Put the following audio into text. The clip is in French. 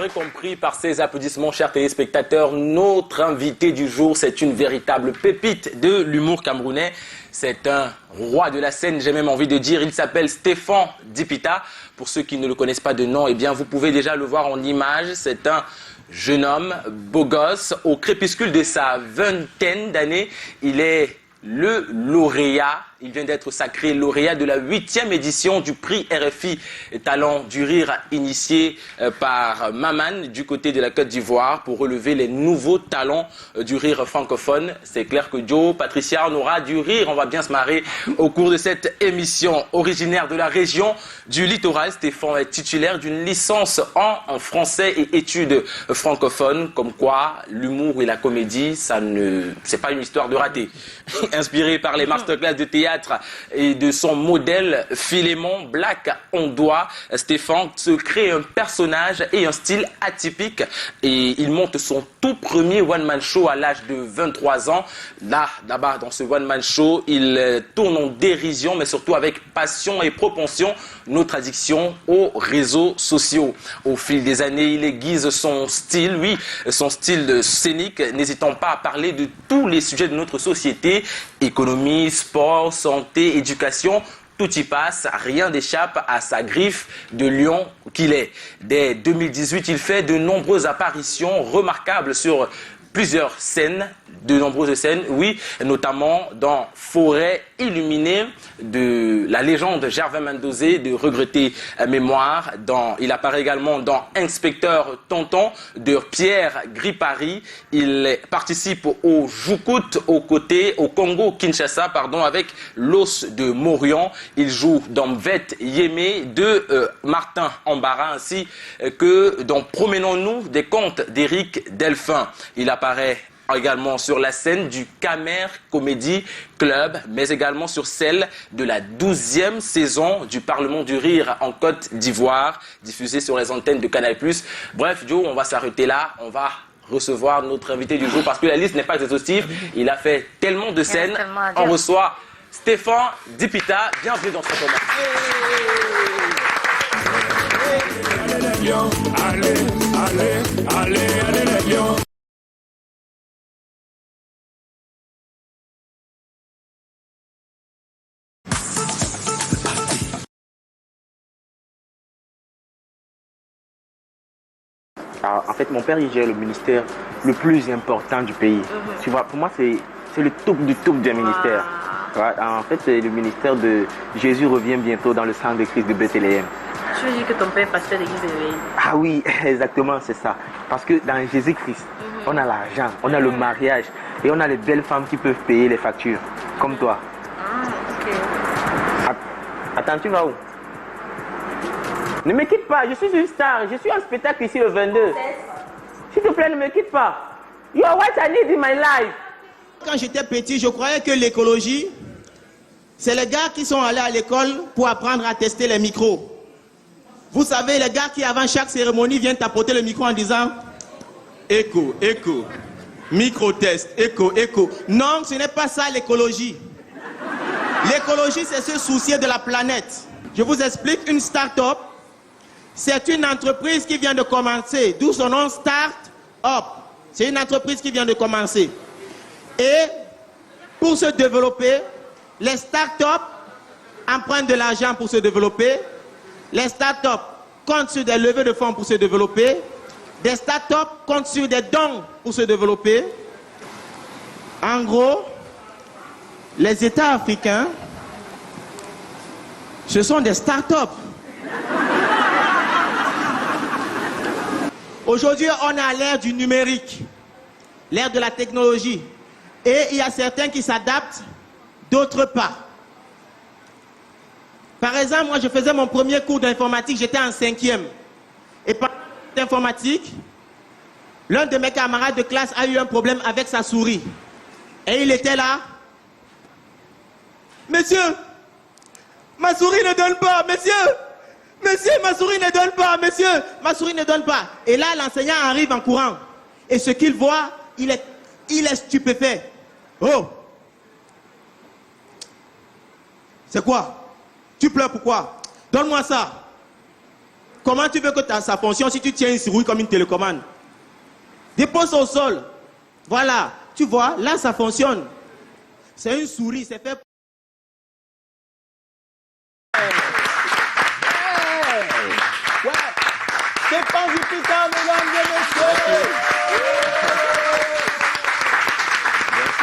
l'aurez compris par ces applaudissements, chers téléspectateurs, notre invité du jour, c'est une véritable pépite de l'humour camerounais. C'est un roi de la scène, j'ai même envie de dire. Il s'appelle Stéphane Dipita. Pour ceux qui ne le connaissent pas de nom, eh bien, vous pouvez déjà le voir en image. C'est un jeune homme, beau gosse, au crépuscule de sa vingtaine d'années. Il est le lauréat. Il vient d'être sacré lauréat de la 8e édition du prix RFI Talent du Rire initié par Maman du côté de la Côte d'Ivoire pour relever les nouveaux talents du rire francophone. C'est clair que Joe, Patricia, on aura du rire, on va bien se marrer au cours de cette émission. Originaire de la région du littoral, Stéphane est titulaire d'une licence en français et études francophones, comme quoi l'humour et la comédie, c'est pas une histoire de raté. Inspiré par les masterclass de théâtre et de son modèle Philémon Black Ondois, Stéphane se crée un personnage et un style atypique et il monte son tout premier one-man show à l'âge de 23 ans. Là-bas, dans ce one-man show, il tourne en dérision mais surtout avec passion et propension notre addiction aux réseaux sociaux. Au fil des années, il aiguise son style, son style scénique, n'hésitant pas à parler de tous les sujets de notre société, économie, sport, santé, éducation, tout y passe, rien n'échappe à sa griffe de lion qu'il est. Dès 2018, il fait de nombreuses apparitions remarquables sur plusieurs scènes, de nombreuses scènes, oui, notamment dans Forêt illuminée de la légende Gervais Mendozé de regrettée mémoire. Il apparaît également dans Inspecteur Tonton de Pierre Gripari. Il participe au Joukout au Congo-Kinshasa, avec l'os de Morion. Il joue dans Mvet Yémé de Martin Ambara, ainsi que dans Promenons-nous des contes d'Éric Delphin. Il apparaît également sur la scène du Camer Comedy Club, mais également sur celle de la 12e saison du Parlement du Rire en Côte d'Ivoire, diffusée sur les antennes de Canal+. Bref, Joe, on va s'arrêter là. On va recevoir notre invité du jour parce que la liste n'est pas exhaustive. Il a fait tellement de scènes. On reçoit Stéphane Dipita. Bienvenue dans ce moment. Allez, les lions. En fait, mon père, il gère le ministère le plus important du pays. Tu vois, pour moi, c'est le top du top d'un ministère. Ouais, en fait, c'est le ministère de Jésus revient bientôt dans le sang de Christ de Bethléem. Tu veux dire que ton père est pasteur d'église de l'éveil? Ah oui, exactement, c'est ça. Parce que dans Jésus-Christ, on a l'argent, on a le mariage et on a les belles femmes qui peuvent payer les factures, comme toi. Ah, ok. Attends, tu vas où? Ne me quitte pas, je suis une star, je suis en spectacle ici le 22. S'il te plaît, ne me quitte pas. You are what I need in my life. Quand j'étais petit, je croyais que l'écologie, c'est les gars qui sont allés à l'école pour apprendre à tester les micros. Vous savez, les gars qui avant chaque cérémonie viennent tapoter le micro en disant écho, écho, micro-test, écho, écho. Non, ce n'est pas ça l'écologie. L'écologie, c'est se soucier de la planète. Je vous explique, une start-up, c'est une entreprise qui vient de commencer, d'où son nom Start-up. C'est une entreprise qui vient de commencer. Et pour se développer, les start-up empruntent de l'argent pour se développer. Les start-up comptent sur des levées de fonds pour se développer. Des start-up comptent sur des dons pour se développer. En gros, les États africains, ce sont des start-up. Aujourd'hui, on est à l'ère du numérique, l'ère de la technologie. Et il y a certains qui s'adaptent, d'autres pas. Par exemple, moi, je faisais mon premier cours d'informatique, j'étais en 5e. Et pendant l'informatique, l'un de mes camarades de classe a eu un problème avec sa souris. Et il était là. Monsieur, ma souris ne donne pas, monsieur. Monsieur, ma souris ne donne pas, monsieur. Ma souris ne donne pas. Et là, l'enseignant arrive en courant. Et ce qu'il voit, il est stupéfait. Oh! C'est quoi? Tu pleures pourquoi? Donne-moi ça. Comment tu veux que ça fonctionne si tu tiens une souris comme une télécommande? Dépose au sol. Voilà. Tu vois, là, ça fonctionne. C'est une souris, c'est fait